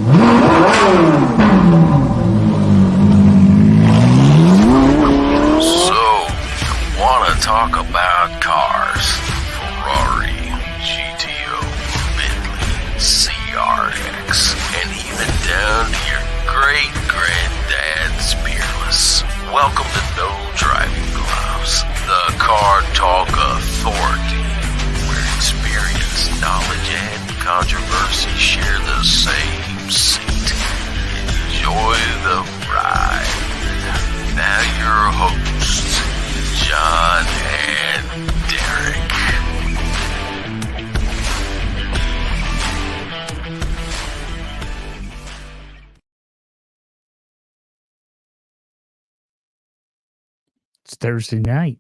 So, you want to talk about cars? Ferrari, GTO, Bentley, CRX, and even down to your great-granddad's Peerless. Welcome to No Driving Gloves, the car talk authority, where experience, knowledge, and controversy share the same seat. Enjoy the ride. Now your hosts, John and Derek. It's Thursday night.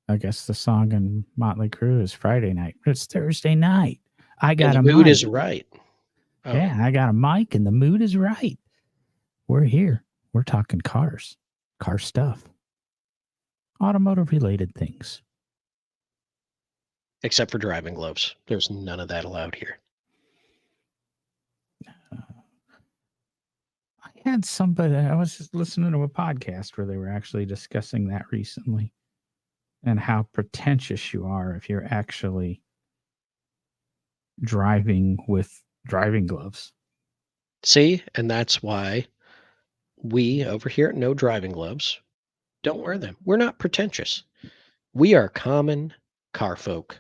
I guess the song in Motley Crue is Friday night, but it's Thursday night. I got the a mood mic. is right. Oh. Yeah, I got a mic and the mood is right. We're here. We're talking cars, car stuff, automotive related things. Except for driving gloves. There's none of that allowed here. I had somebody, I was just listening to a podcast where they were actually discussing that recently and how pretentious you are if you're actually driving with driving gloves. See, and that's why we over here at No Driving Gloves don't wear them. We're not pretentious. We are common car folk.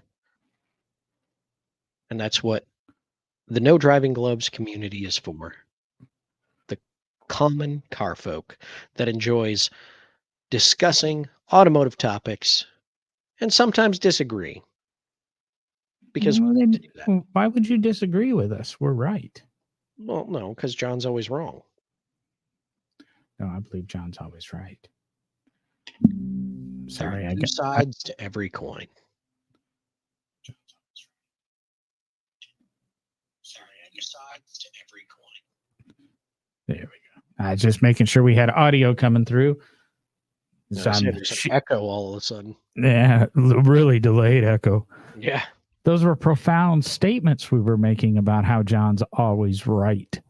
And that's what the No Driving Gloves community is for. The common car folk that enjoys discussing automotive topics and sometimes disagree. Because Well, then, why would you disagree with us? We're right. Well, no, because John's always wrong. No, I believe John's always right. Sorry, There are two sides to every coin. Sides to every coin. There we go. Just making sure we had audio coming through. No, there's an echo all of a sudden. Yeah, really delayed echo. Yeah. Those were profound statements we were making about how John's always right.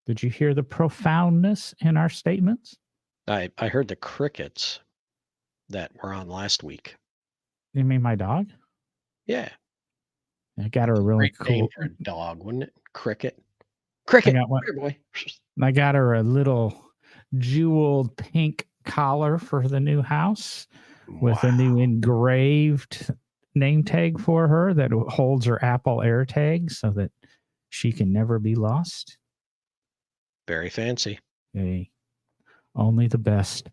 Did you hear the profoundness in our statements? I heard the crickets that were on last week. You mean my dog? Yeah. I got her a really Great cool name for a dog, wouldn't it? Cricket. Cricket. I got one. Here, boy. I got her a little jeweled pink collar for the new house with a new engraved name tag for her that holds her Apple AirTag so that she can never be lost. Very fancy. Hey, only the best.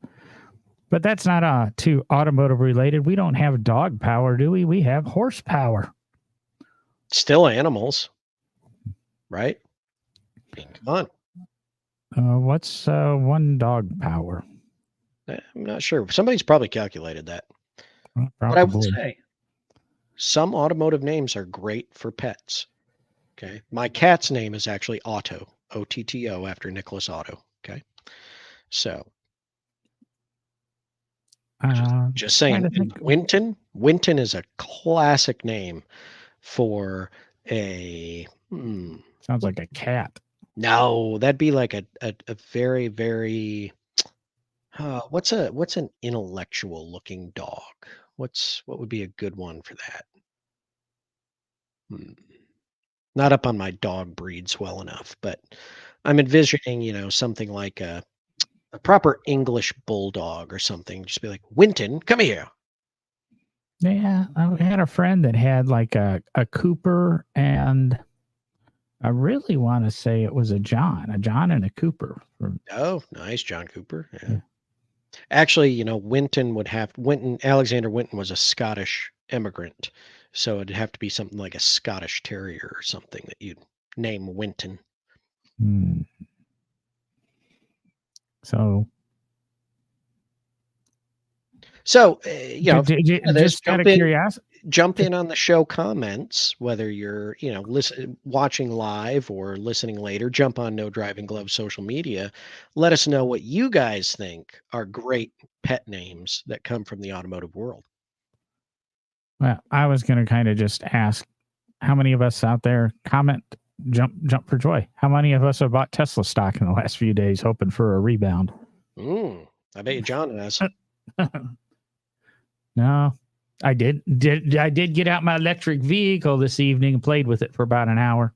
But that's not too automotive related. We don't have dog power, do we? We have horsepower. Still animals, right? Come on. What's one dog power? I'm not sure. Somebody's probably calculated that. Well, but I would say some automotive names are great for pets. Okay. My cat's name is actually Otto, O-T-T-O, after Nicholas Otto. Okay. So just saying, Winton is a classic name for a sounds like a cat. No, that'd be like a very, very what's an intellectual looking dog? What would be a good one for that? Not up on my dog breeds well enough, but I'm envisioning, something like a proper English bulldog or something. Just be like, Winton, come here. Yeah, I had a friend that had like a Cooper, and I really want to say it was a John and a Cooper. Oh, nice, John Cooper. Yeah. Actually, Alexander Winton was a Scottish immigrant, so it'd have to be something like a Scottish Terrier or something that you'd name Winton. So, just out of curiosity, jump in on the show comments, whether you're, watching live or listening later. Jump on No Driving Gloves social media. Let us know what you guys think are great pet names that come from the automotive world. Well, I was going to kind of just ask how many of us out there comment, jump for joy? How many of us have bought Tesla stock in the last few days hoping for a rebound? I bet you John has. No, I did get out my electric vehicle this evening and played with it for about an hour.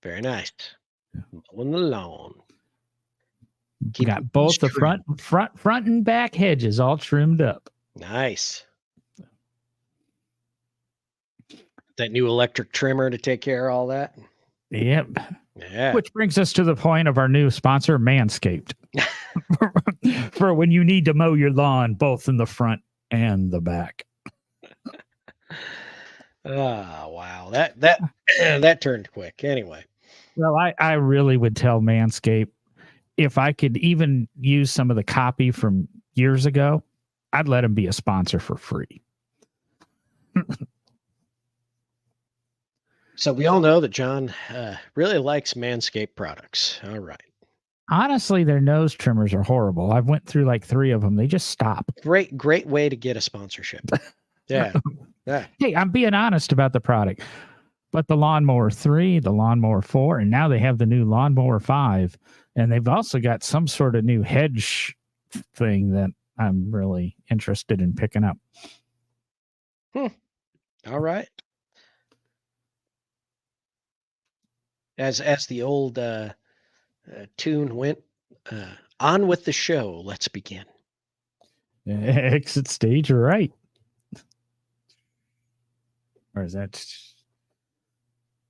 Very nice. Mowing the lawn. Got both the front and back hedges all trimmed up. Nice. That new electric trimmer to take care of all that. Yep. Yeah. Which brings us to the point of our new sponsor, Manscaped. For when you need to mow your lawn, both in the front and the back. Oh, wow. That turned quick. Anyway. Well, I really would tell Manscaped, if I could even use some of the copy from years ago, I'd let them be a sponsor for free. So we all know that John really likes Manscaped products. All right. Honestly, their nose trimmers are horrible. I've went through like 3 of them. They just stop. Great way to get a sponsorship. Yeah. Yeah. Hey, I'm being honest about the product. But the Lawnmower 3, the Lawnmower 4, and now they have the new Lawnmower 5. And they've also got some sort of new hedge thing that I'm really interested in picking up. All right. As the old tune went, on with the show. Let's begin. Exit stage right. Or is that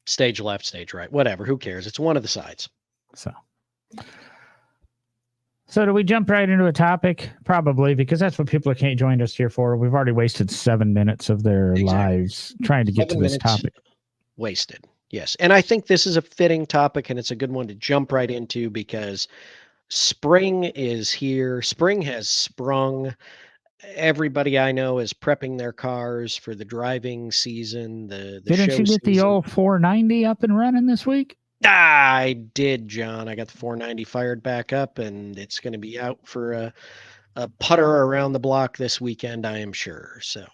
stage left, stage right? Whatever. Who cares? It's one of the sides. So do we jump right into a topic? Probably, because that's what people can't join us here for. We've already wasted 7 minutes of their lives trying to get to this topic. Wasted. Yes. And I think this is a fitting topic, and it's a good one to jump right into because spring is here. Spring has sprung. Everybody I know is prepping their cars for the driving season. Didn't you get the old 490 up and running this week? I did, John. I got the 490 fired back up, and it's going to be out for a putter around the block this weekend, I am sure. So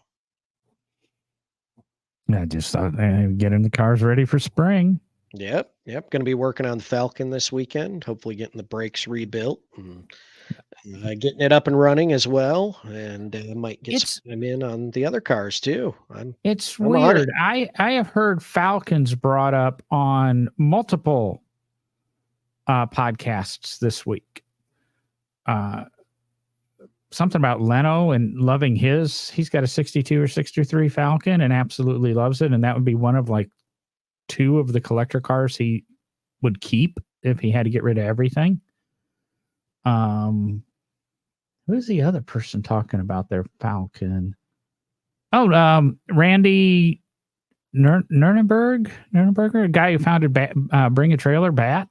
I just thought getting the cars ready for spring. Yep. Going to be working on the Falcon this weekend, hopefully getting the brakes rebuilt and getting it up and running as well. And might get some in on the other cars too. It's weird. I have heard Falcons brought up on multiple podcasts this week. Something about Leno and loving he's got a 62 or 63 Falcon and absolutely loves it. And that would be one of like 2 of the collector cars he would keep if he had to get rid of everything. Who's the other person talking about their Falcon? Oh, Randy Nurnberger, a guy who founded Bring a Trailer Bat.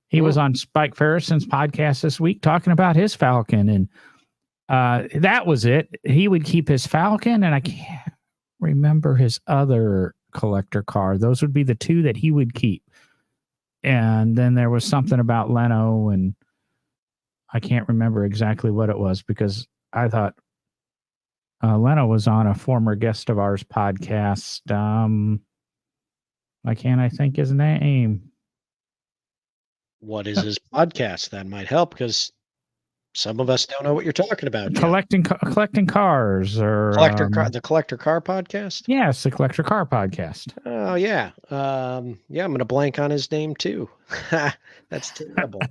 He was on Spike Ferrison's podcast this week talking about his Falcon, and that was it. He would keep his Falcon, and I can't remember his other collector car. Those would be the 2 that he would keep. And then there was something about Leno, and I can't remember exactly what it was because I thought Leno was on a former guest of ours podcast. Why can't I think his name? What is his podcast? That might help because some of us don't know what you're talking about. Collecting cars or the Collector Car Podcast. Yes, the Collector Car Podcast. Oh yeah, I'm gonna blank on his name too. That's terrible.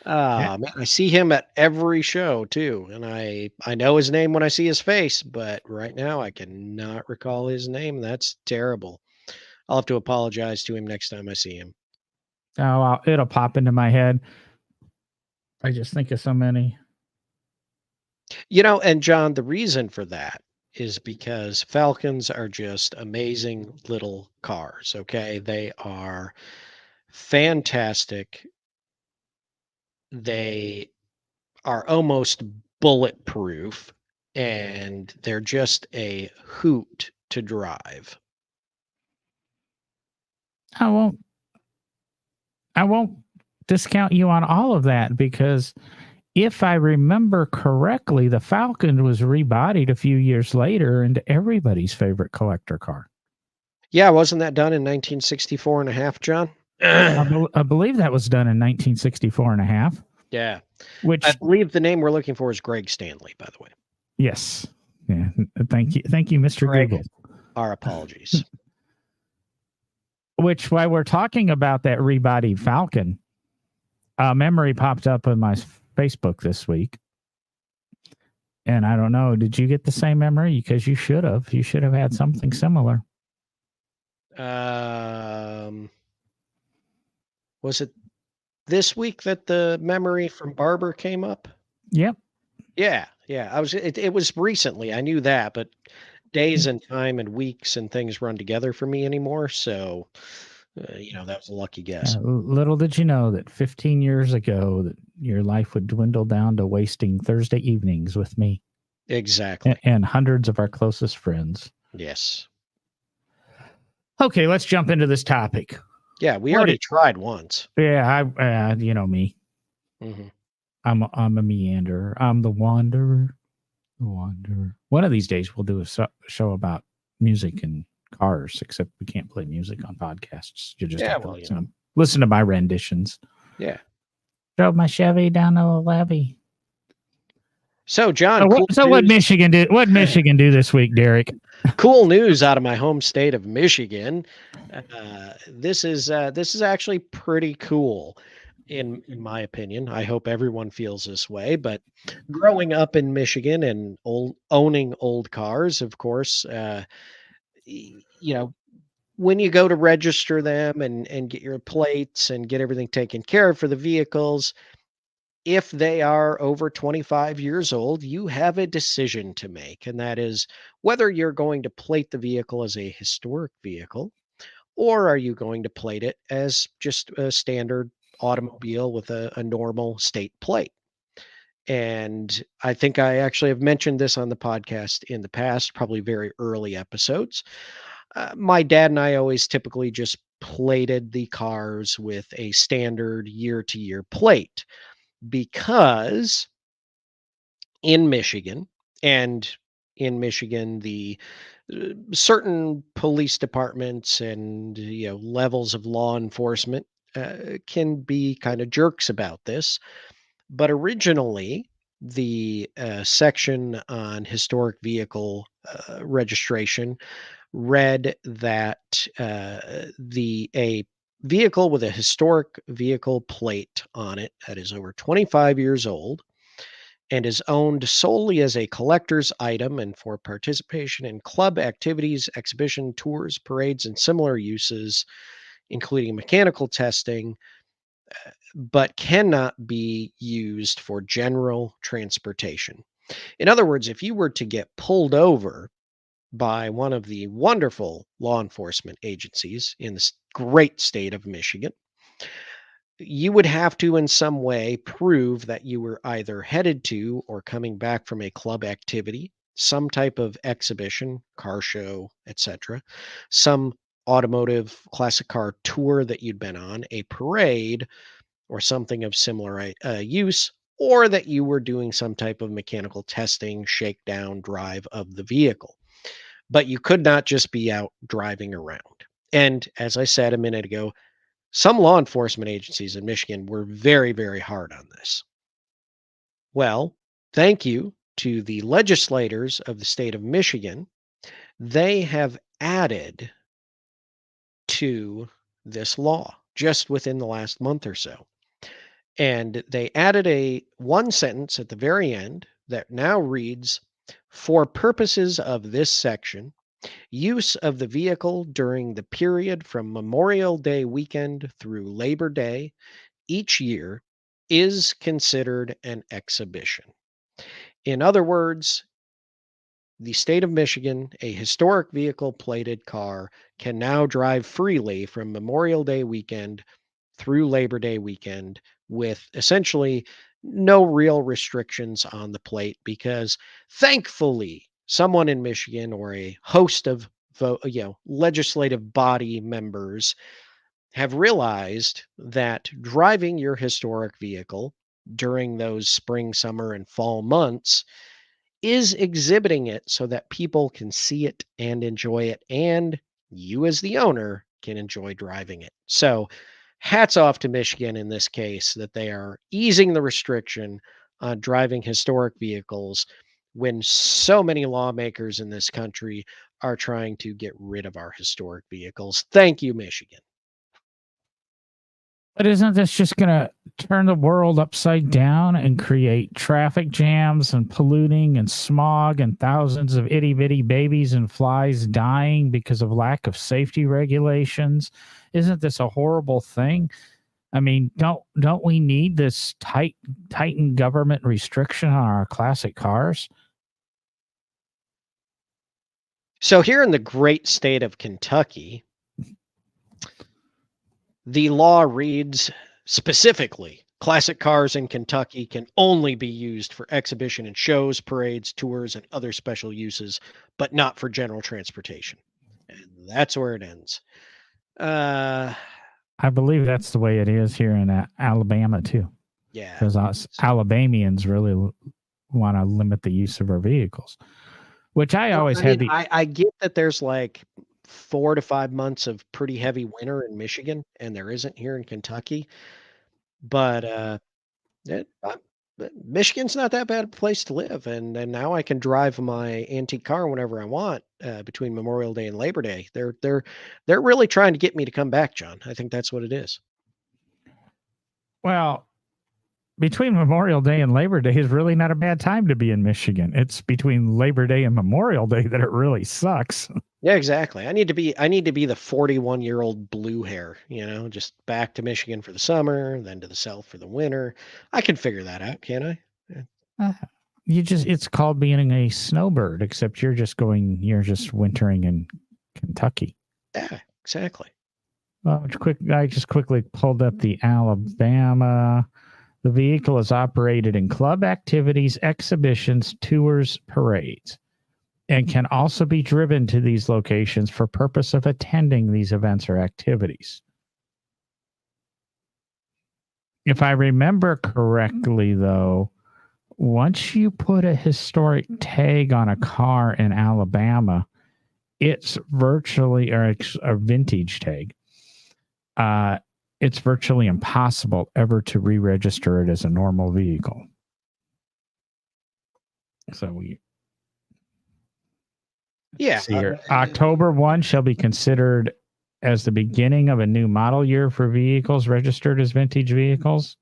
Man, I see him at every show too, and I know his name when I see his face, but right now I cannot recall his name. That's terrible. I'll have to apologize to him next time I see him. Oh, it'll pop into my head. I just think of so many. And John, the reason for that is because Falcons are just amazing little cars, okay? They are fantastic. They are almost bulletproof, and they're just a hoot to drive. I won't discount you on all of that because if I remember correctly, the Falcon was rebodied a few years later into everybody's favorite collector car. Yeah, wasn't that done in 1964 and a half, John? I believe that was done in 1964 and a half, Yeah. which, I believe the name we're looking for is Greg Stanley, by the way. yes. Yeah. Thank you, Mr. Greg, Google. our apologies. Which, while we're talking about that rebodied Falcon, a memory popped up on my Facebook this week. And I don't know, did you get the same memory? Because you should have. You should have had something similar. Was it this week that the memory from Barber came up? Yep. Yeah. It was recently. I knew that, but days and time and weeks and things run together for me anymore. So, that was a lucky guess. Little did you know that 15 years ago that your life would dwindle down to wasting Thursday evenings with me. Exactly. And hundreds of our closest friends. Yes. Okay, let's jump into this topic. Yeah, we already tried once. Yeah, you know me. Mm-hmm. I'm a meanderer. I'm the wanderer. The wanderer. One of these days we'll do a show about music and cars, except we can't play music on podcasts. You just have to listen to my renditions. Yeah. Drove my Chevy down the levee. So, John, what Michigan did? What Michigan do this week, Derek? Cool news out of my home state of Michigan. This is actually pretty cool, in my opinion. I hope everyone feels this way. But growing up in Michigan and owning old cars, of course, when you go to register them and get your plates and get everything taken care of for the vehicles, if they are over 25 years old, you have a decision to make, and that is whether you're going to plate the vehicle as a historic vehicle, or are you going to plate it as just a standard automobile with a normal state plate. And I think I actually have mentioned this on the podcast in the past, probably very early episodes. My dad and I always typically just plated the cars with a standard year-to-year plate, because in Michigan, the certain police departments and levels of law enforcement can be kind of jerks about this. But originally, the section on historic vehicle registration read that a vehicle with a historic vehicle plate on it that is over 25 years old and is owned solely as a collector's item and for participation in club activities, exhibition, tours, parades, and similar uses, including mechanical testing, but cannot be used for general transportation. In other words, if you were to get pulled over by one of the wonderful law enforcement agencies in the great state of Michigan, you would have to in some way prove that you were either headed to or coming back from a club activity, some type of exhibition, car show, etc., some automotive classic car tour that you'd been on, a parade, or something of similar use, or that you were doing some type of mechanical testing, shakedown, drive of the vehicle. But you could not just be out driving around. And as I said a minute ago, some law enforcement agencies in Michigan were very, very hard on this. Well, thank you to the legislators of the state of Michigan. They have added to this law just within the last month or so. And they added one sentence at the very end that now reads, "For purposes of this section, use of the vehicle during the period from Memorial Day weekend through Labor Day each year is considered an exhibition." In other words, the state of Michigan, a historic vehicle plated car, can now drive freely from Memorial Day weekend through Labor Day weekend with essentially no real restrictions on the plate, because thankfully someone in Michigan or a host of legislative body members have realized that driving your historic vehicle during those spring, summer, and fall months is exhibiting it so that people can see it and enjoy it and you as the owner can enjoy driving it. So hats off to Michigan in this case that they are easing the restriction on driving historic vehicles when so many lawmakers in this country are trying to get rid of our historic vehicles. Thank you, Michigan. But isn't this just going to turn the world upside down and create traffic jams and polluting and smog and thousands of itty bitty babies and flies dying because of lack of safety regulations? Isn't this a horrible thing? I mean, don't we need this tightened government restriction on our classic cars? So here in the great state of Kentucky, the law reads specifically, classic cars in Kentucky can only be used for exhibition and shows, parades, tours, and other special uses, but not for general transportation. And that's where it ends. I believe that's the way it is here in Alabama too. Yeah. Because us Alabamians really want to limit the use of our vehicles, which I get that there's like 4 to 5 months of pretty heavy winter in Michigan, and there isn't here in Kentucky. But Michigan's not that bad a place to live, and now I can drive my antique car whenever I want between Memorial Day and Labor Day. They're really trying to get me to come back, John. I think that's what it is. Well, between Memorial Day and Labor Day is really not a bad time to be in Michigan. It's between Labor Day and Memorial Day that it really sucks. Yeah, exactly. I need to be the 41-year-old blue hair, just back to Michigan for the summer, then to the south for the winter. I can figure that out, can't I? Yeah. It's called being a snowbird, except you're just wintering in Kentucky. Yeah, exactly. Well, I just quickly pulled up the Alabama. The vehicle is operated in club activities, exhibitions, tours, parades, and can also be driven to these locations for purpose of attending these events or activities. If I remember correctly, though, once you put a historic tag on a car in Alabama, it's virtually, or a vintage tag, it's virtually impossible ever to re-register it as a normal vehicle. So October 1 shall be considered as the beginning of a new model year for vehicles registered as vintage vehicles.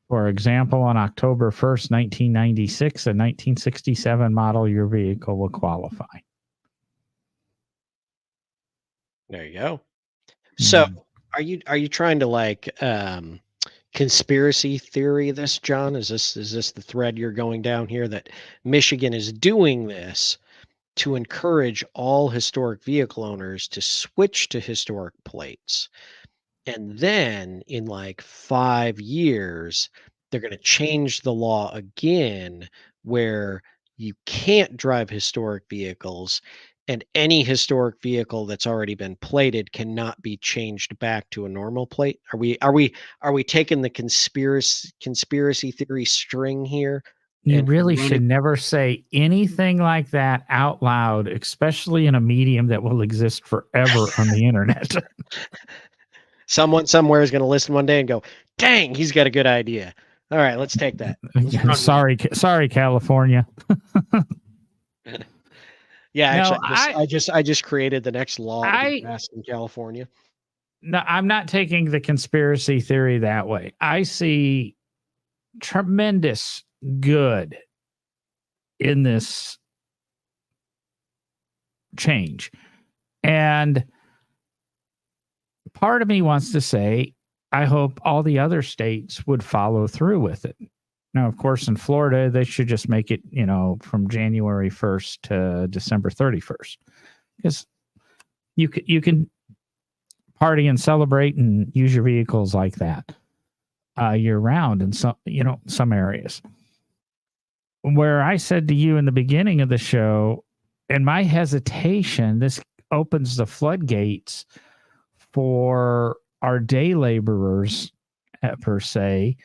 For example, on October 1st, 1996, a 1967 model year vehicle will qualify. There you go. So, are you trying to conspiracy theory this, John? Is this the thread you're going down here, that Michigan is doing this to encourage all historic vehicle owners to switch to historic plates, and then in 5 years they're going to change the law again where you can't drive historic vehicles, and any historic vehicle that's already been plated cannot be changed back to a normal plate? Are we taking the conspiracy theory string here? You really should never say anything like that out loud, especially in a medium that will exist forever on the internet. Someone somewhere is going to listen one day and go, "Dang, he's got a good idea." All right, let's take that. Sorry, California. Yeah, actually, I just created the next law passed in California. No, I'm not taking the conspiracy theory that way. I see tremendous good in this change. And part of me wants to say, I hope all the other states would follow through with it. Now, of course, in Florida, they should just make it, from January 1st to December 31st, because you can party and celebrate and use your vehicles like that year round in some areas. Where I said to you in the beginning of the show, and my hesitation, this opens the floodgates for our day laborers, per se,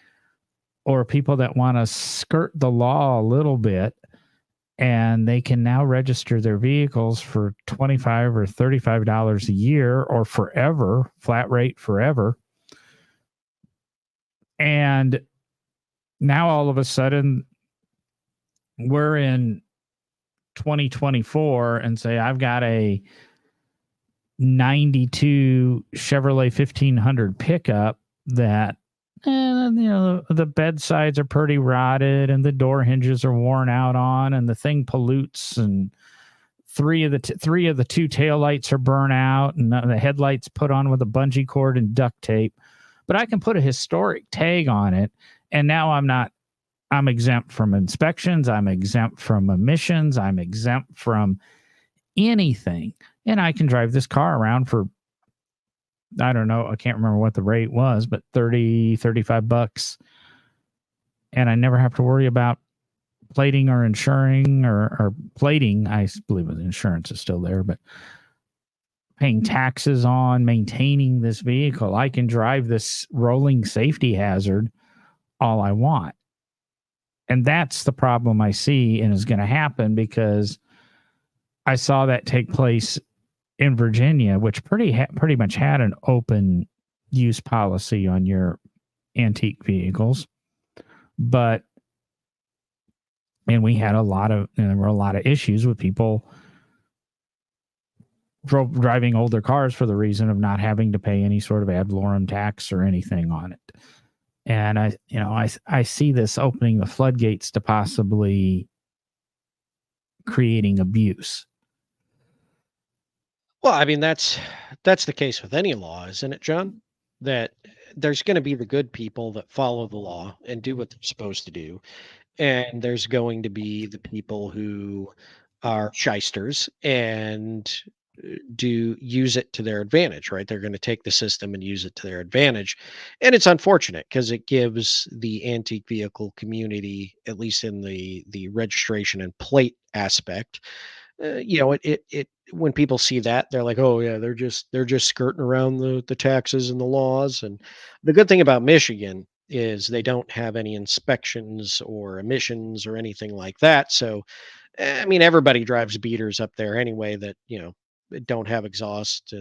or people that want to skirt the law a little bit and they can now register their vehicles for $25 or $35 a year or forever, flat rate forever. And now all of a sudden we're in 2024 and say, I've got a 92 Chevrolet 1500 pickup that, the bedsides are pretty rotted and the door hinges are worn out on, and the thing pollutes, and three of the two taillights are burnt out, and the headlights put on with a bungee cord and duct tape. But I can put a historic tag on it, and now I'm exempt from inspections, I'm exempt from emissions, I'm exempt from anything. And I can drive this car around for, I don't know, I can't remember what the rate was, but $35. And I never have to worry about plating or insuring or plating. I believe the insurance is still there, but paying taxes on maintaining this vehicle. I can drive this rolling safety hazard all I want. And that's the problem I see and is going to happen, because I saw that take place in Virginia, which pretty much had an open use policy on your antique vehicles. And we had there were a lot of issues with people driving older cars for the reason of not having to pay any sort of ad valorem tax or anything on it. And I see this opening the floodgates to possibly creating abuse. Well, I mean, that's the case with any law, isn't it, John? That there's going to be the good people that follow the law and do what they're supposed to do. And there's going to be the people who are shysters and do use it to their advantage, right? They're going to take the system and use it to their advantage. And it's unfortunate because it gives the antique vehicle community, at least in the registration and plate aspect, it when people see that, they're like, oh yeah, they're just skirting around the taxes and the laws. And the good thing about Michigan is they don't have any inspections or emissions or anything like that. So, I mean, everybody drives beaters up there anyway that, don't have exhaust,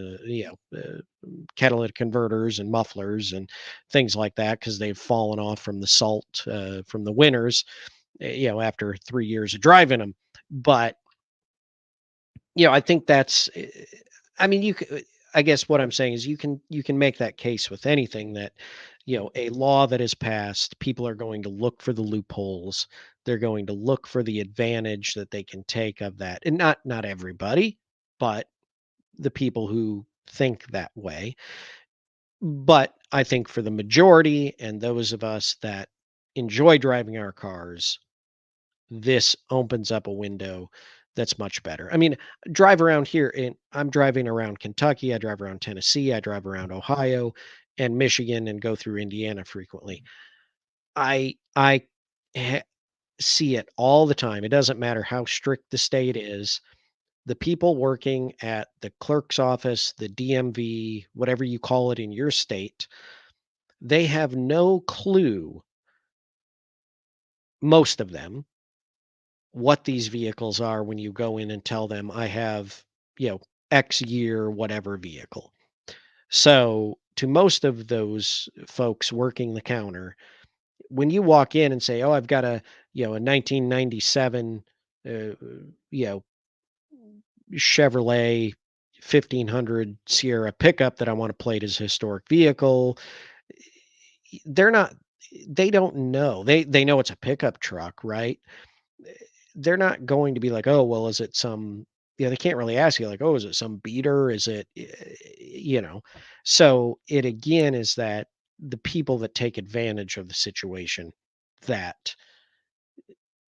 catalytic converters and mufflers and things like that, because they've fallen off from the salt from the winters, after 3 years of driving them. But I think that's, I mean, I guess what I'm saying is you can make that case with anything that, a law that is passed, people are going to look for the loopholes. They're going to look for the advantage that they can take of that. And not everybody, but the people who think that way. But I think for the majority and those of us that enjoy driving our cars, this opens up a window that's much better. I mean, drive around here, and I'm driving around Kentucky, I drive around Tennessee, I drive around Ohio and Michigan, and go through Indiana frequently. I see it all the time. It doesn't matter how strict the state is. The people working at the clerk's office, the DMV, whatever you call it in your state, they have no clue, most of them, what these vehicles are when you go in and tell them I have, X year, whatever vehicle. So to most of those folks working the counter, when you walk in and say, oh, I've got a 1997, Chevrolet 1500 Sierra pickup that I want to plate as a historic vehicle, they don't know. They know it's a pickup truck, right? They're not going to be like, oh, well, is it some, they can't really ask you like, oh, is it some beater? Is it, so it again is that the people that take advantage of the situation that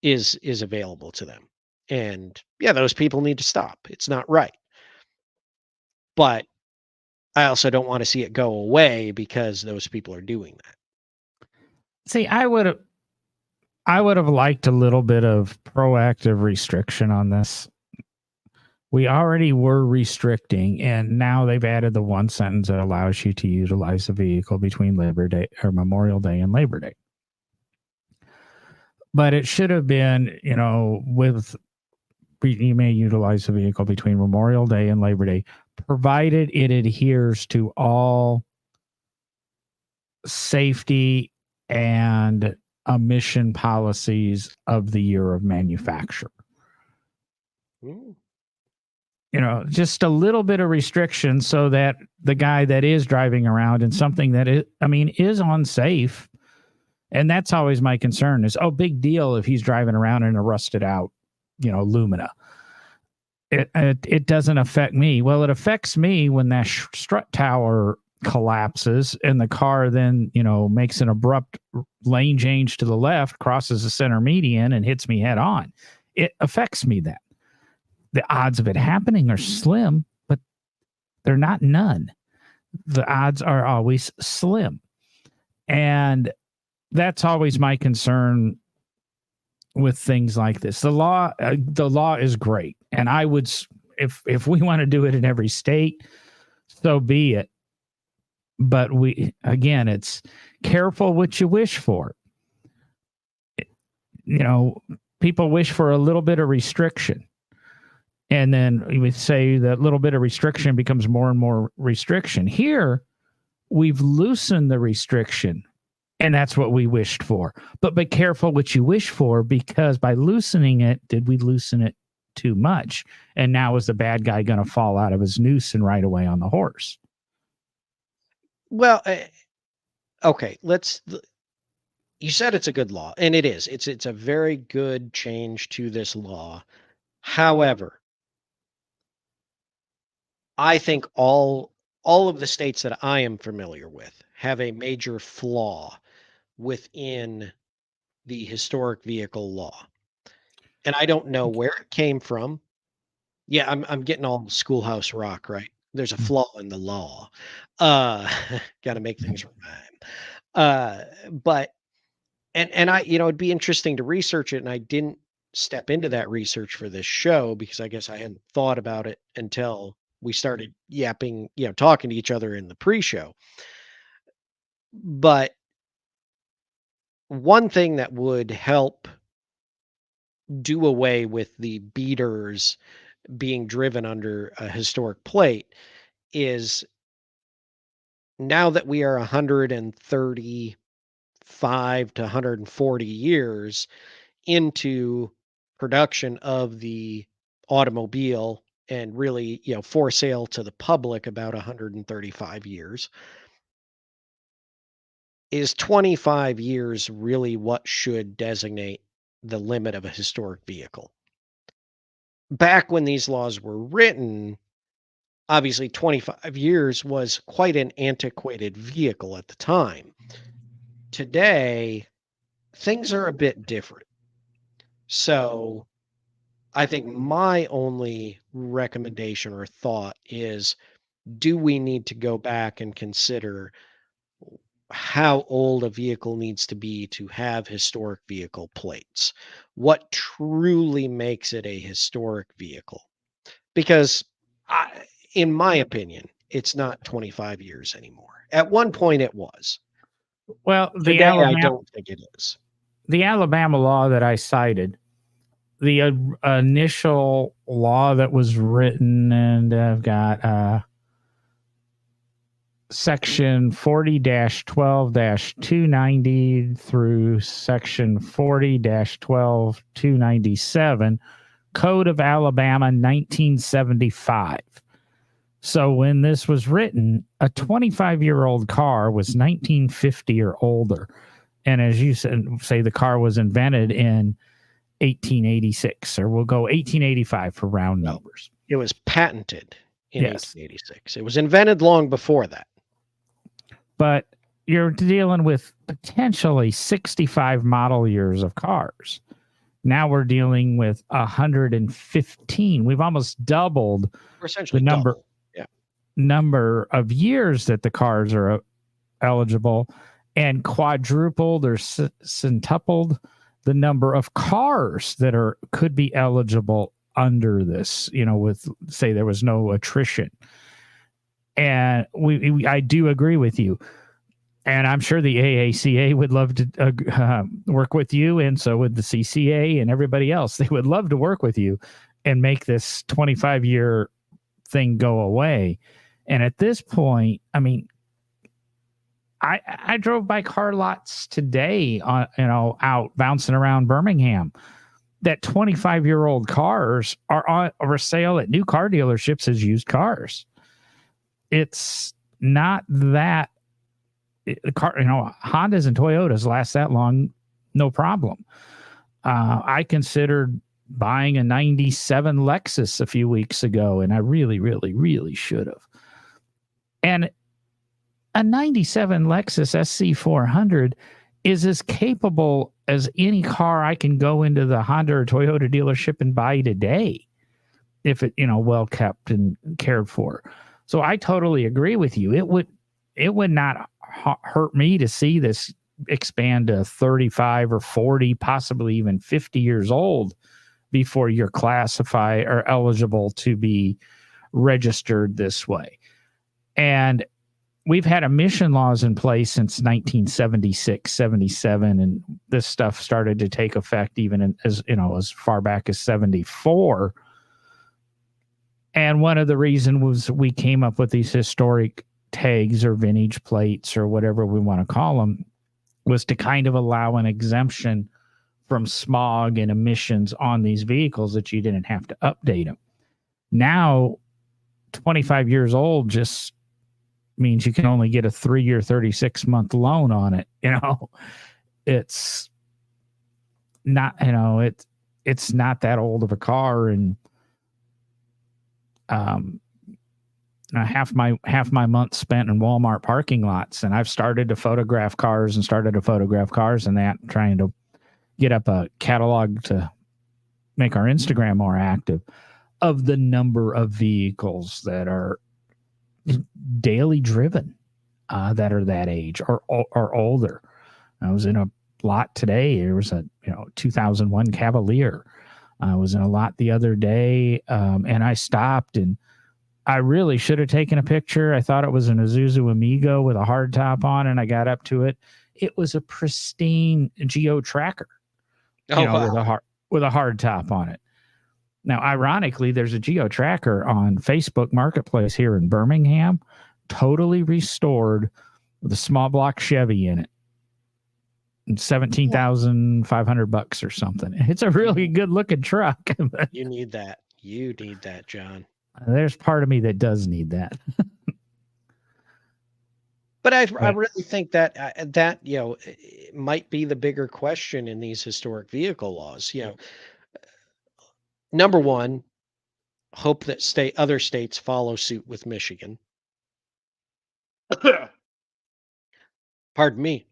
is available to them. And those people need to stop. It's not right. But I also don't want to see it go away because those people are doing that. See, I would have liked a little bit of proactive restriction on this. We already were restricting, and now they've added the one sentence that allows you to utilize the vehicle between Labor Day or Memorial Day and Labor Day. But it should have been, with you may utilize the vehicle between Memorial Day and Labor Day, provided it adheres to all safety and emission policies of the year of manufacture. Mm. Just a little bit of restriction so that the guy that is driving around in something that is unsafe. And that's always my concern is, big deal if he's driving around in a rusted out, Lumina. It doesn't affect me. Well, it affects me when that strut tower collapses and the car then, makes an abrupt lane change to the left, crosses the center median and hits me head on. It affects me then. The odds of it happening are slim, but they're not none. The odds are always slim. And that's always my concern with things like this. The law is great. And I would, if we want to do it in every state, so be it. But it's careful what you wish for. People wish for a little bit of restriction. And then we say that little bit of restriction becomes more and more restriction. Here, we've loosened the restriction, and that's what we wished for. But be careful what you wish for, because by loosening it, did we loosen it too much? And now is the bad guy going to fall out of his noose and ride away on the horse? Well, okay, you said it's a good law, and it is. It's a very good change to this law. However, I think all of the states that I am familiar with have a major flaw within the historic vehicle law. And I don't know where it came from. Yeah, I'm getting all Schoolhouse Rock, right? There's a flaw in the law. Got to make things rhyme. But I, it'd be interesting to research it, and I didn't step into that research for this show because I guess I hadn't thought about it until we started yapping, talking to each other in the pre-show. But one thing that would help do away with the beaters being driven under a historic plate is, now that we are 135 to 140 years into production of the automobile, and really, for sale to the public about 135 years, is 25 years really what should designate the limit of a historic vehicle? Back when these laws were written, obviously 25 years was quite an antiquated vehicle at the time. Today, things are a bit different. So I think my only recommendation or thought is, do we need to go back and consider how old a vehicle needs to be to have historic vehicle plates? What truly makes it a historic vehicle? Because in my opinion, it's not 25 years anymore. At one point it was. Well, Today, I don't think it is. The Alabama law that I cited, the initial law that was written, and I've got section 40-12-290 through section 40-12-297, Code of Alabama 1975. So when this was written, a 25-year-old car was 1950 or older. And as you said, say the car was invented in 1886, or we'll go 1885 for round numbers. It was patented in 1886. It was invented long before that. But you're dealing with potentially 65 model years of cars. Now we're dealing with 115. We've almost doubled the number of years that the cars are eligible, and quadrupled or centupled the number of cars that could be eligible under this, with, say, there was no attrition. And I do agree with you. And I'm sure the AACA would love to work with you, and so would the CCA and everybody else. They would love to work with you and make this 25-year thing go away. And at this point, I mean, I drove by car lots today, out bouncing around Birmingham, that 25-year-old cars are on for sale at new car dealerships as used cars. It's not that Hondas and Toyotas last that long, no problem. I considered buying a 97 Lexus a few weeks ago, and I really, really, really should have. And a 97 Lexus SC400 is as capable as any car I can go into the Honda or Toyota dealership and buy today, if it, well kept and cared for. So I totally agree with you. It would not hurt me to see this expand to 35 or 40, possibly even 50 years old before you're classified or eligible to be registered this way. And we've had emission laws in place since 1976, 77, and this stuff started to take effect even as far back as 74. And one of the reasons was we came up with these historic tags or vintage plates or whatever we want to call them, was to kind of allow an exemption from smog and emissions on these vehicles that you didn't have to update them. Now, 25 years old just means you can only get a 3-year, 36-month loan on it. It's not, it's not that old of a car. And half my month spent in Walmart parking lots, and I've started to photograph cars and that, trying to get up a catalog to make our Instagram more active of the number of vehicles that are daily driven that are that age or older. I was in a lot today. There was a 2001 Cavalier. I was in a lot the other day, and I stopped, and I really should have taken a picture. I thought it was an Isuzu Amigo with a hard top on, and I got up to it. It was a pristine Geo Tracker, wow, with a hard top on it. Now, ironically, there's a Geo Tracker on Facebook Marketplace here in Birmingham, totally restored with a small block Chevy in it. $17,500 or something. It's a really good looking truck. You need that. You need that, John. There's part of me that does need that. But I really think that it might be the bigger question in these historic vehicle laws. Number one, hope that other states follow suit with Michigan. Pardon me,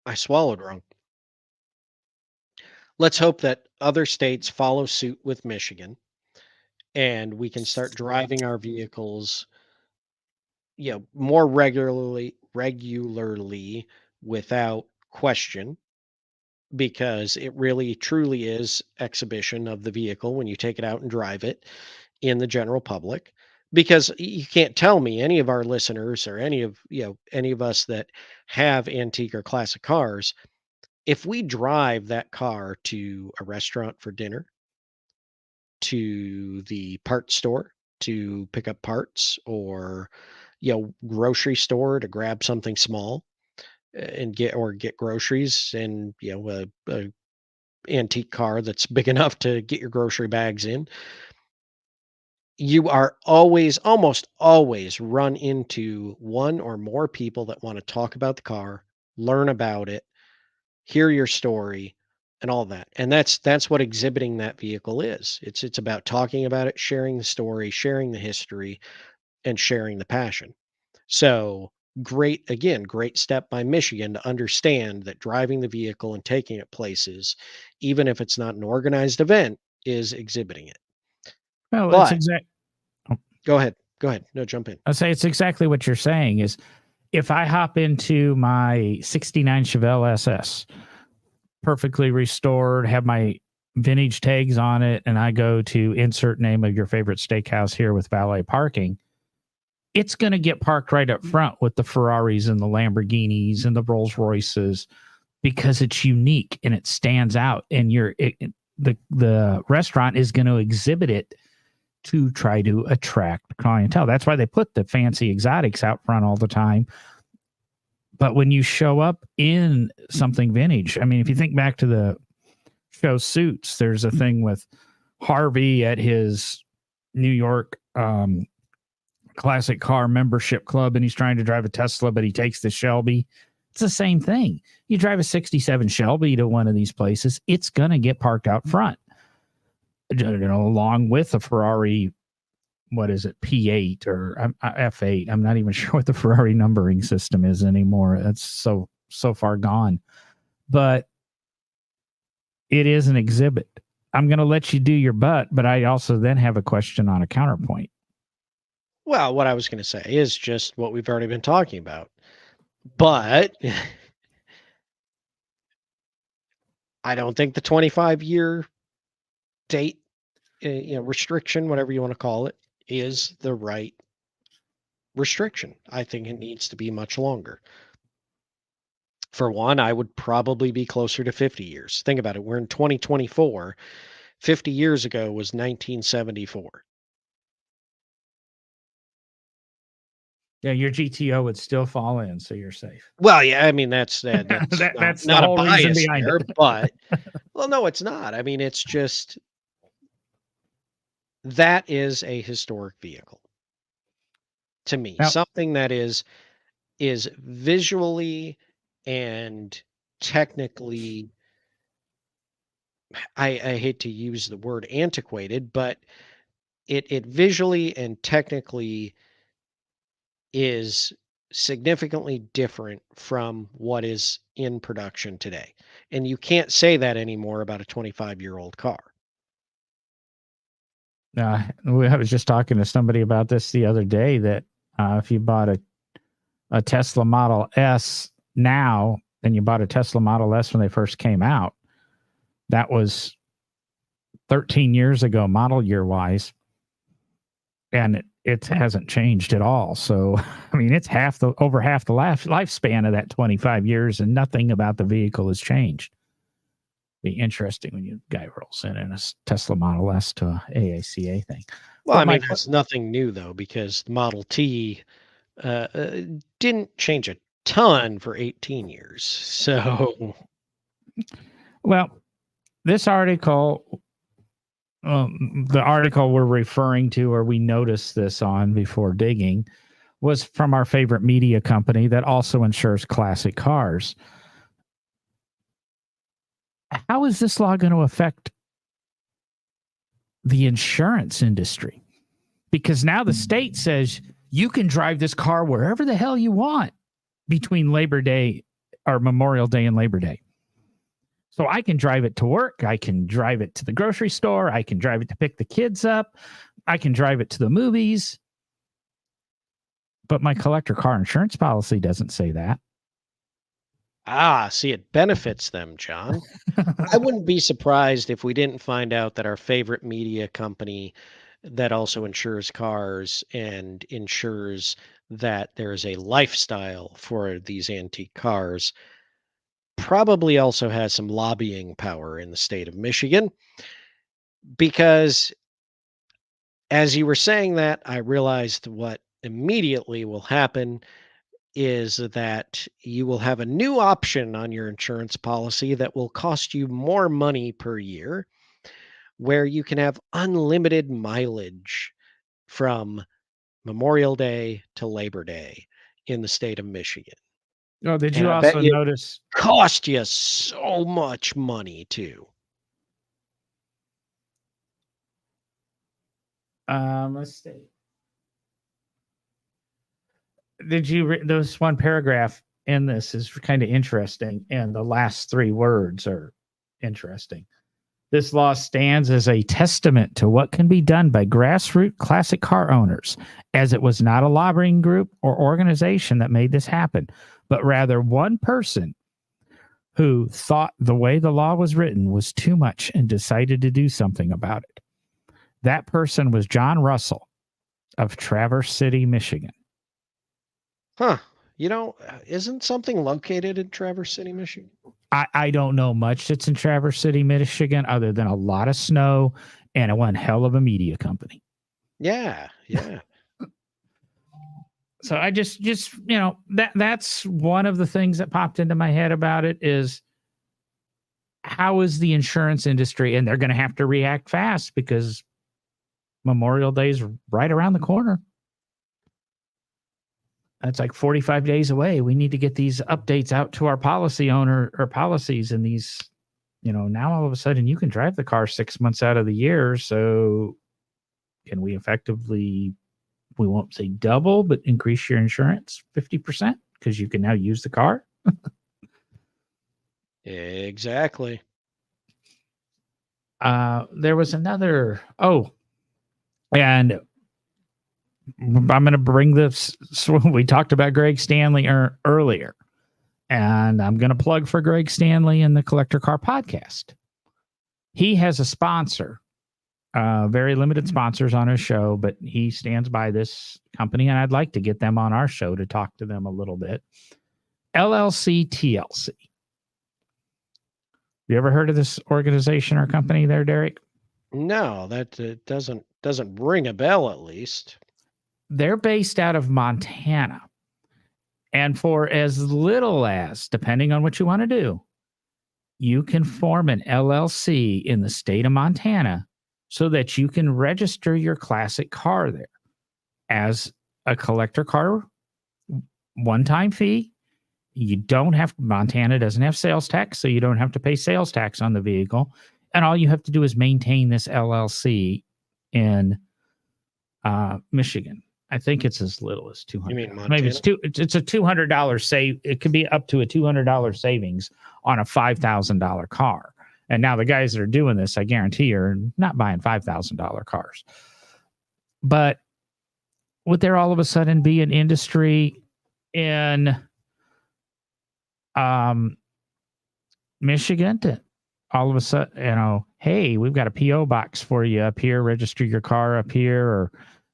I swallowed wrong. Let's hope that other states follow suit with Michigan, and we can start driving our vehicles, more regularly without question, because it really truly is exhibition of the vehicle when you take it out and drive it in the general public. Because you can't tell me, any of our listeners or any of us that have antique or classic cars, if we drive that car to a restaurant for dinner, to the parts store to pick up parts, or grocery store to grab something small and get groceries, and a antique car that's big enough to get your grocery bags in, you are almost always run into one or more people that want to talk about the car, learn about it, hear your story, and all that. And that's what exhibiting that vehicle is. It's about talking about it, sharing the story, sharing the history, and sharing the passion. So great step by Michigan to understand that driving the vehicle and taking it places, even if it's not an organized event, is exhibiting it. Well, but, it's exact. Oh. Go ahead. No, jump in. I'll say it's exactly what you're saying. Is if I hop into my 69 Chevelle SS, perfectly restored, have my vintage tags on it, and I go to insert name of your favorite steakhouse here with valet parking, it's going to get parked right up front with the Ferraris and the Lamborghinis and the Rolls Royces, because it's unique and it stands out, and the restaurant is going to exhibit it to try to attract clientele. That's why they put the fancy exotics out front all the time. But when you show up in something vintage, I mean, if you think back to the show Suits, there's a thing with Harvey at his New York classic car membership club, and he's trying to drive a Tesla, but he takes the Shelby. It's the same thing. You drive a 67 Shelby to one of these places, it's going to get parked out front, along with a Ferrari, what is it, P8 or F8. I'm not even sure what the Ferrari numbering system is anymore. That's so far gone. But it is an exhibit. I'm going to let you do your but I also then have a question on a counterpoint. Well, what I was going to say is just what we've already been talking about. But I don't think the 25-year date, restriction, whatever you want to call it, is the right restriction. I think it needs to be much longer. For one, I would probably be closer to 50 years. Think about it. We're in 2024. 50 years ago was 1974. Yeah, your GTO would still fall in, so you're safe. Well, yeah, I mean, that's that's not the a whole reason bias behind there, it. but, well, no, it's not. I mean, it's just, that is a historic vehicle to me. Now- Something that is visually and technically, I hate to use the word antiquated, but it visually and technically is significantly different from what is in production today. And you can't say that anymore about a 25-year-old car. I was just talking to somebody about this the other day, that if you bought a Tesla Model S now and you bought a Tesla Model S when they first came out, that was 13 years ago, model year wise. And it hasn't changed at all. So, I mean, it's over half the lifespan of that 25 years, and nothing about the vehicle has changed. Be interesting when you guy rolls in a Tesla Model S to a AACA thing. Well, But I mean, that's nothing new, though, because the Model T didn't change a ton for 18 years. So, well, this article, the article we're referring to, or we noticed this on before digging, was from our favorite media company that also insures classic cars. How is this law going to affect the insurance industry? Because now the state says you can drive this car wherever the hell you want between Labor Day or Memorial Day and Labor Day. So I can drive it to work. I can drive it to the grocery store. I can drive it to pick the kids up. I can drive it to the movies. But my collector car insurance policy doesn't say that. see, it benefits them, John. I wouldn't be surprised if we didn't find out that our favorite media company that also insures cars and ensures that there is a lifestyle for these antique cars probably also has some lobbying power in the state of Michigan. Because as you were saying that, I realized what immediately will happen is that you will have a new option on your insurance policy that will cost you more money per year, where you can have unlimited mileage from Memorial Day to Labor Day in the state of Michigan. Oh, did And you I bet also you- notice? Cost you so much money too. Let's see. Did you this one paragraph in this is kind of interesting, and the last three words are interesting. This law stands as a testament to what can be done by grassroots classic car owners, as it was not a lobbying group or organization that made this happen, but rather one person who thought the way the law was written was too much and decided to do something about it. That person was John Russell of Traverse City, Michigan. Huh. Isn't something located in Traverse City, Michigan? I don't know much that's in Traverse City, Michigan, other than a lot of snow and one hell of a media company. Yeah. So I just that's one of the things that popped into my head about it is how is the insurance industry, and they're going to have to react fast because Memorial Day is right around the corner. That's like 45 days away. We need to get these updates out to our policy owner or policies, and these, now all of a sudden you can drive the car 6 months out of the year. So can we effectively, we won't say double, but increase your insurance 50% because you can now use the car? Exactly. There was another, and I'm going to bring this. So we talked about Greg Stanley earlier, and I'm going to plug for Greg Stanley in the Collector Car podcast. He has a sponsor, very limited sponsors on his show, but he stands by this company, and I'd like to get them on our show to talk to them a little bit. LLC TLC. You ever heard of this organization or company there, Derek? No, that doesn't ring a bell, at least. They're based out of Montana. And for as little as, depending on what you want to do, you can form an LLC in the state of Montana so that you can register your classic car there as a collector car, one-time fee. You don't have, Montana doesn't have sales tax, so you don't have to pay sales tax on the vehicle. And all you have to do is maintain this LLC in Michigan. I think it's as little as $200. You mean Montana? Maybe it's a $200 save. It could be up to a $200 savings on a $5,000 car. And now the guys that are doing this, I guarantee, are not buying $5,000 cars. But would there all of a sudden be an industry in Michigan to all of a sudden, hey, we've got a PO box for you up here, register your car up here, or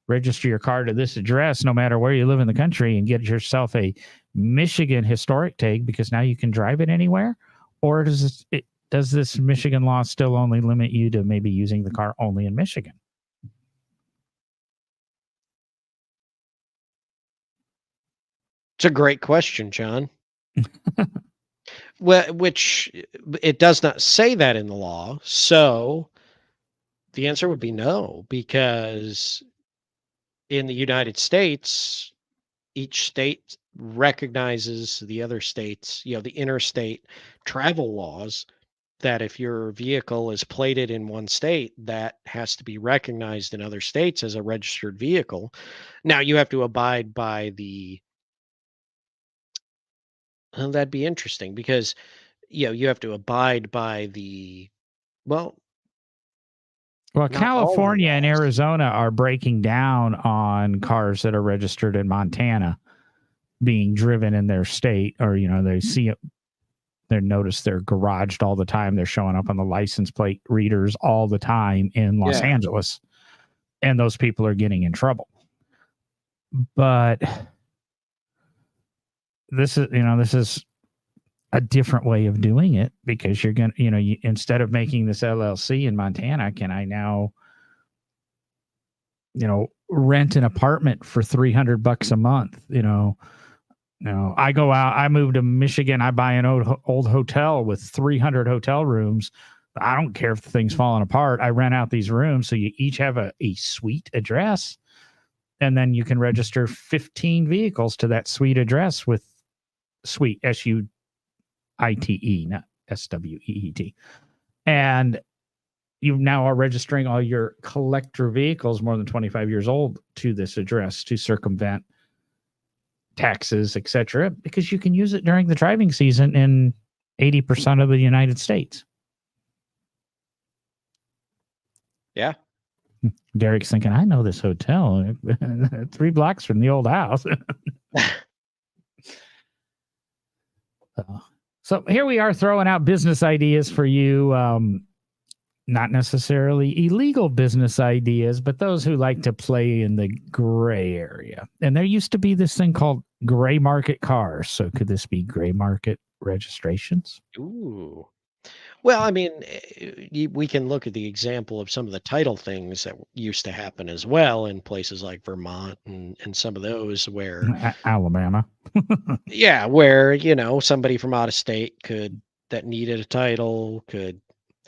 register your car to this address, no matter where you live in the country, and get yourself a Michigan historic tag because now you can drive it anywhere? Or does this Michigan law still only limit you to maybe using the car only in Michigan? It's a great question, John. Well, which it does not say that in the law. So the answer would be no, because in the United States, each state recognizes the other states, the interstate travel laws, that if your vehicle is plated in one state, that has to be recognized in other states as a registered vehicle. Now you have to abide by that'd be interesting because, you have to abide by well, California and Arizona are breaking down on cars that are registered in Montana being driven in their state, or, they see it. They notice they're garaged all the time. They're showing up on the license plate readers all the time in Los Angeles, and those people are getting in trouble. But this is a different way of doing it, because you're going to, instead of making this LLC in Montana, can I now, rent an apartment for $300 a month? I go out, I move to Michigan, I buy an old hotel with 300 hotel rooms. I don't care if the thing's falling apart. I rent out these rooms. So you each have a suite address, and then you can register 15 vehicles to that suite address with suite, SUITE, not SWEET. And you now are registering all your collector vehicles more than 25 years old to this address to circumvent taxes, etc., because you can use it during the driving season in 80% of the United States. Yeah. Derek's thinking, I know this hotel 3 blocks from the old house. So here we are throwing out business ideas for you. Not necessarily illegal business ideas, but those who like to play in the gray area. And there used to be this thing called gray market cars. So could this be gray market registrations? Ooh. Well, I mean, we can look at the example of some of the title things that used to happen as well in places like Vermont and some of those where, Alabama. yeah, where, somebody from out of state that needed a title could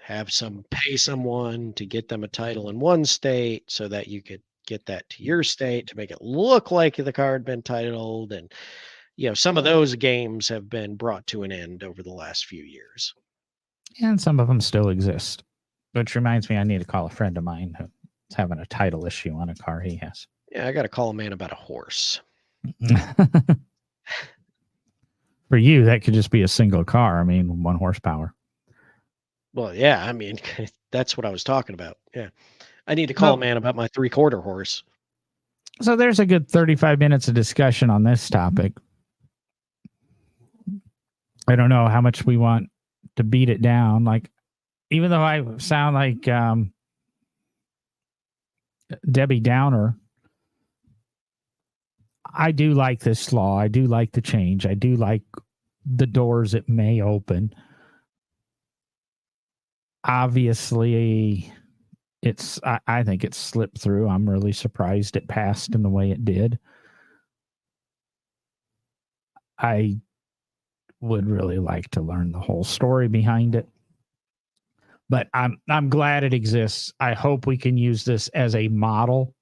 have pay someone to get them a title in one state so that you could get that to your state to make it look like the car had been titled. And, some of those games have been brought to an end over the last few years. And some of them still exist. Which reminds me, I need to call a friend of mine who's having a title issue on a car he has. Yeah, I got to call a man about a horse. For you, that could just be a single car. I mean, 1 horsepower. Well, yeah, I mean, that's what I was talking about. Yeah. I need to call a man about my 3/4 horse. So there's a good 35 minutes of discussion on this topic. I don't know how much we want to beat it down. Like, even though I sound like Debbie Downer, I do like this law. I do like the change. I do like the doors it may open. Obviously, I think it's slipped through. I'm really surprised it passed in the way it did. I would really like to learn the whole story behind it. But I'm glad it exists. I hope we can use this as a model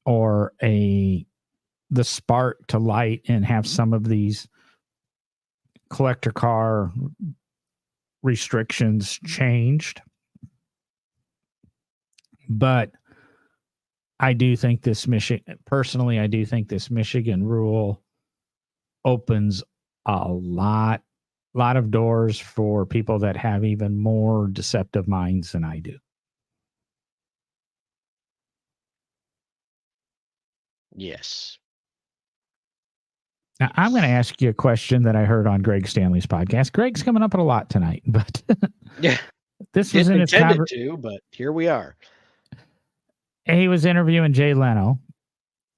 or the spark to light and have some of these collector car restrictions changed. But I do think this I do think this Michigan rule opens a lot of doors for people that have even more deceptive minds than I do. Yes. Now, I'm going to ask you a question that I heard on Greg Stanley's podcast. Greg's coming up at a lot tonight, but yeah, this was in his but here we are. He was interviewing Jay Leno,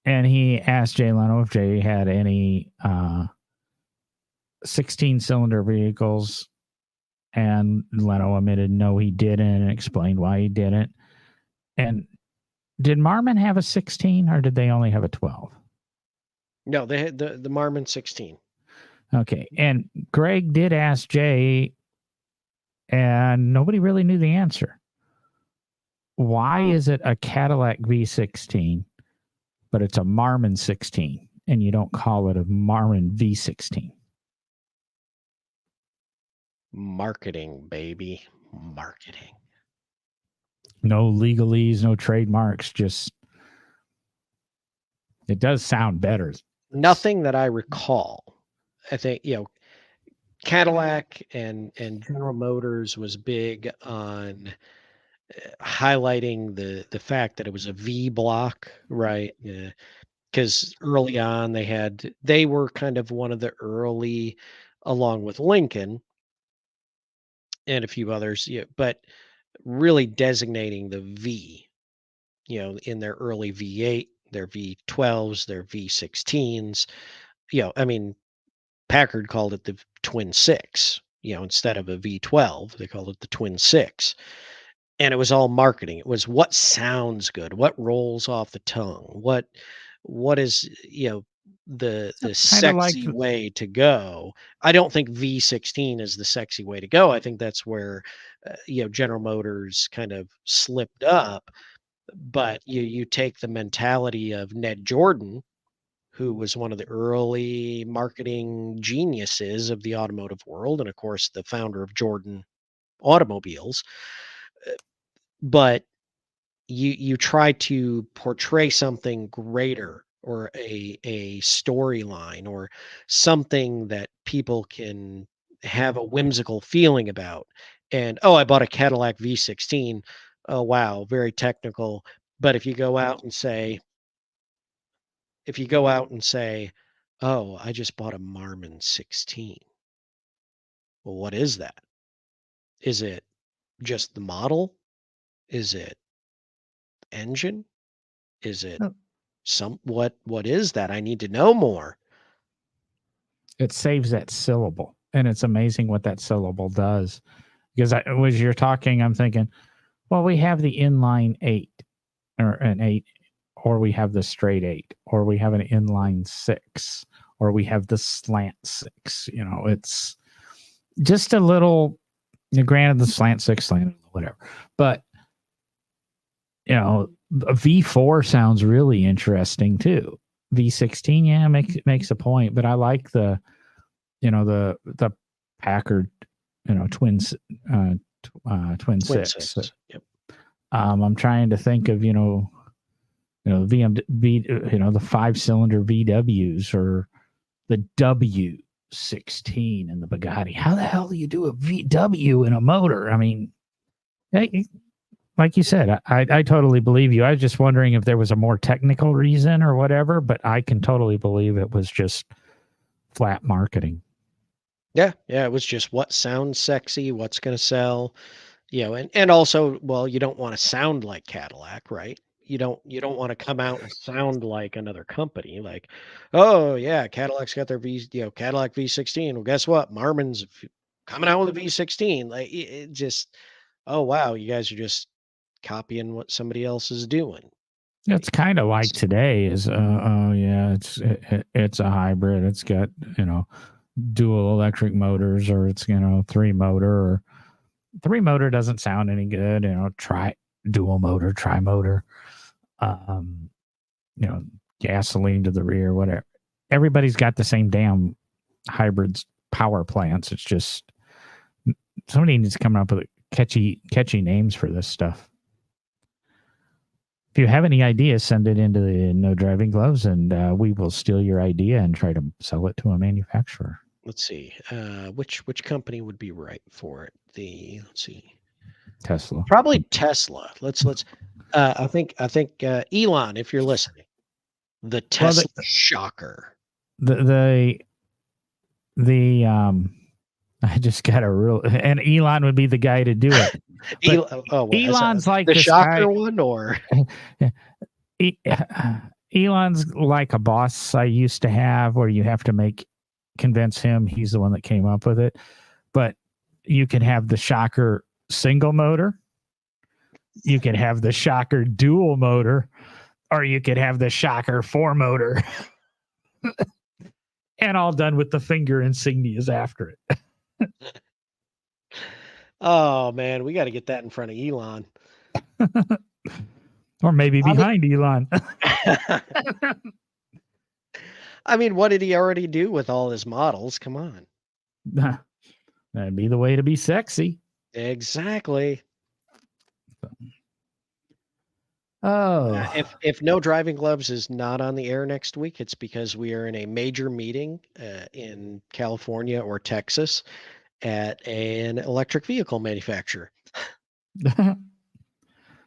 and he asked Jay Leno if Jay had any 16-cylinder vehicles, and Leno admitted no, he didn't, and explained why he didn't. And did Marmon have a 16, or did they only have a 12? No, they had the Marmon 16. Okay, and Greg did ask Jay, and nobody really knew the answer. Why is it a Cadillac V16, but it's a Marmon 16, and you don't call it a Marmon V16? Marketing, baby. Marketing. No legalese, no trademarks, just it does sound better. Nothing that I recall. I think, Cadillac and General Motors was big on highlighting the fact that it was a V block, right? Because early on they were kind of one of the early, along with Lincoln and a few others, but really designating the V, in their early V8, their V12s, their V16s. I mean, Packard called it the Twin Six, instead of a V12, they called it the Twin Six. And it was all marketing. It was what sounds good, what rolls off the tongue, what is, the sexy way to go. I don't think V16 is the sexy way to go. I think that's where, General Motors kind of slipped up. But you take the mentality of Ned Jordan, who was one of the early marketing geniuses of the automotive world, and of course the founder of Jordan Automobiles. But you try to portray something greater, or a storyline, or something that people can have a whimsical feeling about. And, oh, I bought a Cadillac V16. Oh, wow, very technical. But if you go out and say, oh, I just bought a Marmon 16. Well, what is that? Is it just the model? Is it engine? Is it what is that? I need to know more. It saves that syllable. and it's amazing what that syllable does. Because as you're talking, I'm thinking, well, we have the inline 8 or an 8, or we have the straight 8, or we have an inline 6, or we have the slant 6. It's just a little, granted the slant 6, slant, whatever. But, a V4 sounds really interesting too. V16, yeah, makes a point, but I like the Packard, twin 6. Yep. I'm trying to think of the the 5-cylinder VWs or the W16 and the Bugatti. How the hell do you do a VW in a motor? I mean, like you said, I totally believe you. I was just wondering if there was a more technical reason or whatever, but I can totally believe it was just flat marketing. Yeah, it was just what sounds sexy, what's going to sell, and also, well, you don't want to sound like Cadillac, right? You don't want to come out and sound like another company, like, oh yeah, Cadillac's got their Cadillac V16. Well, guess what? Marmon's coming out with a V16. Like it just, oh wow, you guys are just copying what somebody else is doing. It's kind of like today is, oh yeah, it's a hybrid. It's got dual electric motors, or it's 3-motor, or 3-motor doesn't sound any good. Try dual motor, tri-motor, gasoline to the rear, whatever. Everybody's got the same damn hybrids power plants. It's just somebody needs to come up with catchy names for this stuff. If you have any ideas, send it into the No Driving Gloves, and we will steal your idea and try to sell it to a manufacturer. Let's see. Which company would be right for it? Let's see. Tesla. Probably Tesla. Let's. I think Elon, if you're listening, the Tesla Shocker. The I just got and Elon would be the guy to do it. Elon's like the Shocker one, or Elon's like a boss I used to have, where you have to convince him he's the one that came up with it. But you can have the Shocker single motor, you can have the Shocker dual motor, or you could have the Shocker 4-motor, and all done with the finger insignias after it. Oh man, we got to get that in front of Elon. Or maybe behind Elon. I mean, what did he already do with all his models? Come on. That'd be the way to be sexy. Exactly. Oh. If No Driving Gloves is not on the air next week, it's because we are in a major meeting in California or Texas at an electric vehicle manufacturer.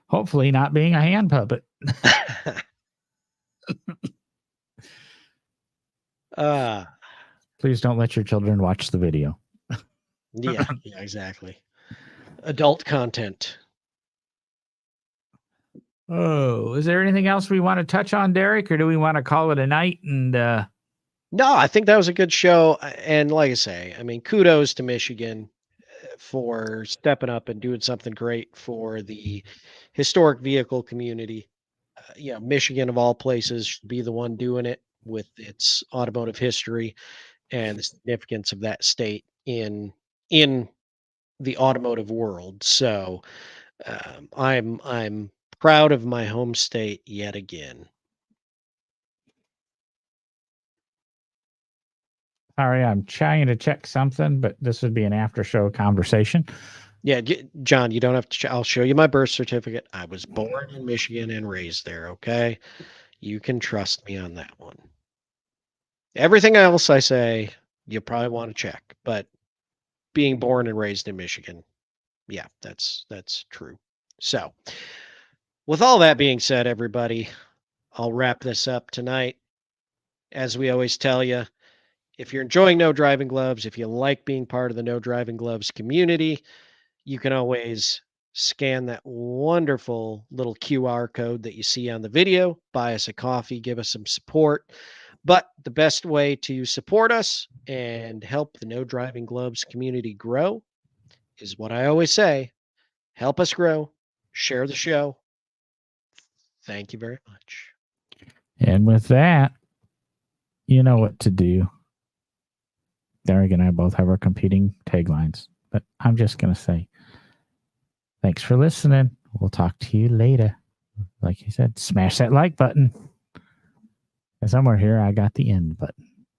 Hopefully not being a hand puppet. Please don't let your children watch the video. Yeah, exactly. Adult content. Oh, is there anything else we want to touch on, Derek, or do we want to call it a night? And no, I think that was a good show. And like I say, I mean, kudos to Michigan for stepping up and doing something great for the historic vehicle community. Michigan of all places should be the one doing it, with its automotive history and the significance of that state in the automotive world. So I'm proud of my home state yet again. Sorry, I'm trying to check something, but this would be an after-show conversation. Yeah, John, you don't have to. I'll show you my birth certificate. I was born in Michigan and raised there. Okay, you can trust me on that one. Everything else I say, you probably want to check, but being born and raised in Michigan, yeah, that's true. So, with all that being said, everybody, I'll wrap this up tonight. As we always tell you, if you're enjoying No Driving Gloves, if you like being part of the No Driving Gloves community, you can always scan that wonderful little QR code that you see on the video, buy us a coffee, give us some support. But the best way to support us and help the No Driving Gloves community grow is what I always say: help us grow, share the show. Thank you very much. And with that, you know what to do. Derek and I both have our competing taglines, but I'm just going to say, thanks for listening. We'll talk to you later. Like you said, smash that like button. And somewhere here, I got the end button.